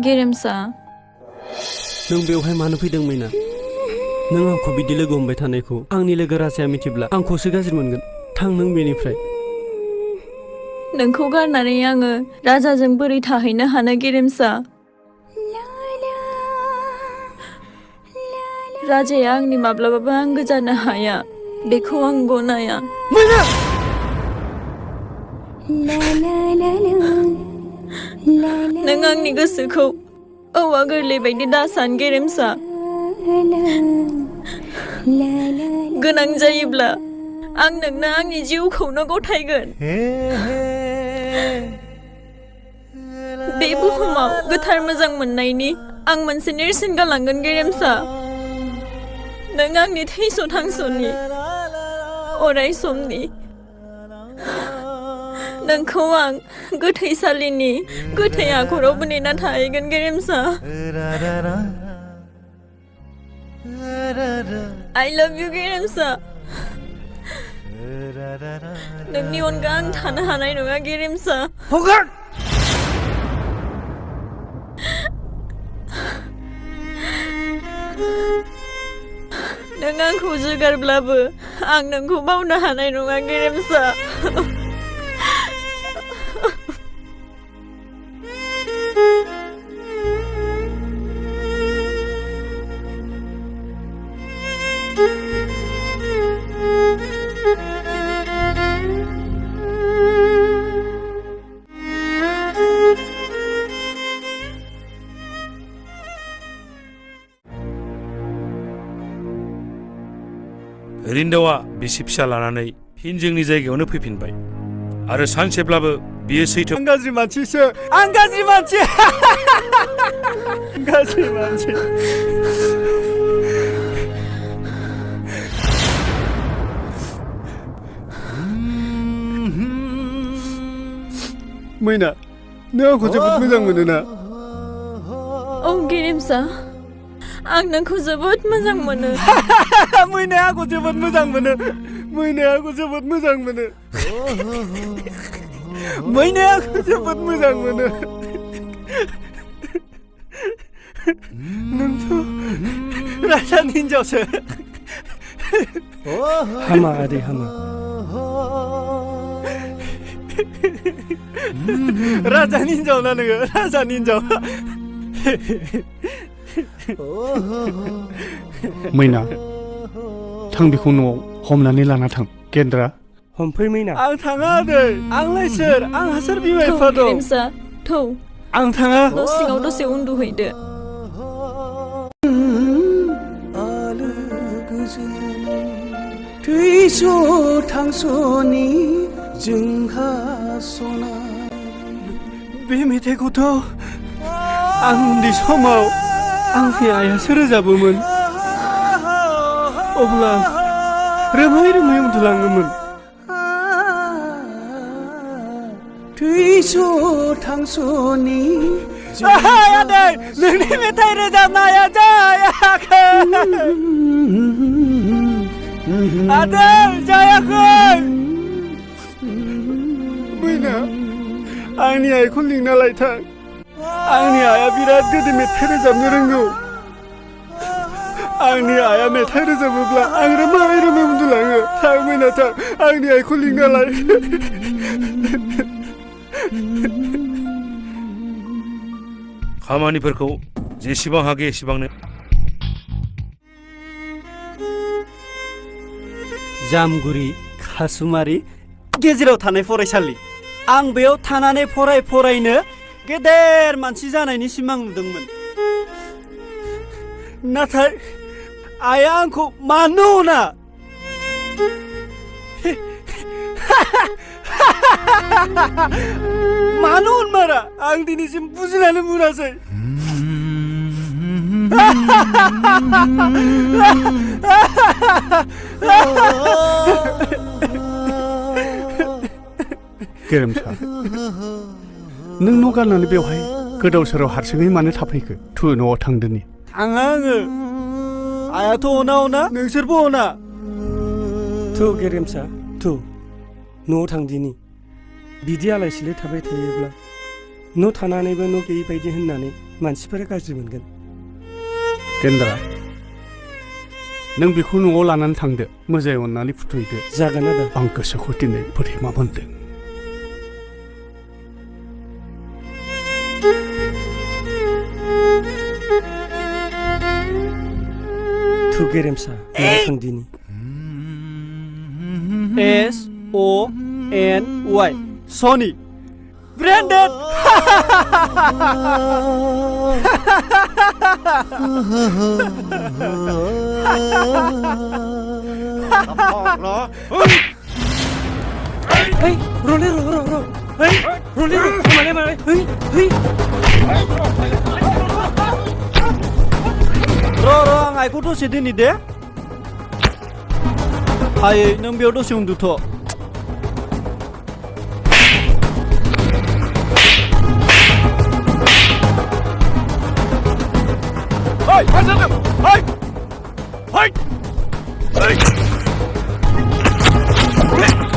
गेरेमसा नों बेवहाय मानो फैदों मैना नों आंखौ बिदि लोगो हमबाय थानायखौ आंनि लोगो राजाया मिथिब्ला आंखौसो गाज्रि मोनगोन थां नों बेनिफ्राय नोंखौ गारनानै आङो राजाजों बोरै थाहैनो हानो गेरेमसा राजाया आंनि माब्लाबाबो आंगो जानो हाया बेखौ आं गनाया मैना नों आंनि गोसोखौ औवा गोरलै बायदि दासान गेरेमसा गोनां जायोब्ला आं नोंनो आंनि जिउखौनो गथायगोन बे बुहुमाव गोथार मोजां मोननायनि आं मोनसे नेरसोन गालांगोन गेरेमसा नों आंनि थैस' थांस'नि अराय समनि नोंखौ आं गोथैसालिनि गोथै आखरावबो नेना थाहैगोन गेरेमसा I love you गेरेमसा नोंनि अनगा आं थानो हानाय नङा गेरेमसा हगार नों आंखौ जोगारब्लाबो आं नोंखौ बावनो हानाय नङा गेरेमसा रिन्दावा बिसि फिसा लानानै फिन जोंनि जायगायावनो फैफिनबाय आरो सानसेब्लाबो बियो सैथो आं गाज्रि मानसिसो आं गाज्रि मानसि गाज्रि मानसि मैना नों आंखौ जोबोद मोजां मोनो ना औ गेरेमसा आं नोंखौ जोबोद मोजां मोनो मैनाया आंखौ जोबोद मोजां मोनो मैनाया आंखौ जोबोद मोजां मोनो मैनाया आंखौ जोबोद मोजां मोनो नोंथ' राजानि हिनजावसो हामा आदै हामा राजानि हिनजाव ना नोङो राजानि हिनजाव मैना थां बेखौ न'आव हमनानै लाना थां गेन्द्रा हमफै मैना आं थाङा आदै आंलाय सोर आंहा सोर बिमा बिफा दं गेरेमसा थौ आं थाङा न' सिङाव दसे उन्दुहैदो थैस' थांस'नि जोंहा सना बे मेथाइखौथ' आं उन्दै समाव आंनि आइयासो रोजाबोमोन अब्ला रोमै रोमै उन्दुलाङोमोन थैस' थांस'नि आदै नोंनि मेथाइ रोजाबनाया जायाखै आदै जायाखै मैना आंनि आइखौ लिंना लायथां आंनि आइया बिराद गोदै मेथाइ रोजाबनो रोंगौ आंनि आइया मेथाइ रोजाबोब्ला आं रोमै रोमै उन्दुलाङो थां मैना थां आंनि आइखौ लिंना लाय खामानिफोरखौ जेसेबां हागौ एसेबांनो जामगुरि खासुमारि गेजेराव थानाय फरायसालि आं बेयाव थानानै फरायनो गेदेर मानसि जानायनि सिमां नुदोंमोन नाथाय आइया आंखौ मानो अना मानो अनमारा आं दिनैसिम बुजिनानै मोनासै गेरेमसा नों न' गारनानै बेवहाय गोदाव सोराव हारसिङै मानो थाफैखो थु न'आव थांदोनि थाङा आङो आइयाथ' अना नोंसोरबो अना थु गेरेमसा थु न'आव थांदिनि बिदि आलाय सिलाय थाबाय थायोब्ला न' थानानैबो न' गैयै बायदि होननानै मानसिफोरा गाज्रि मोनगोन गेन्द्रा नों बेखौ न'आव लानानै थांदो मोजाङै अननानै फुथुहैदो जागोन आदा आं गोसोखौ दिनै बोरैबा मोनदों थु गेरेमसा थांदिनि SONY सनि ब्रेन्डेडเฮ้ยรอเลยรอเฮ้ยรอเลยมาเลยเฮ้ยรอआं आइखौ दसे दोननि दे आइ नों बेयाव दसे उन्दुथ' Hey! Hey! Hey! Hey!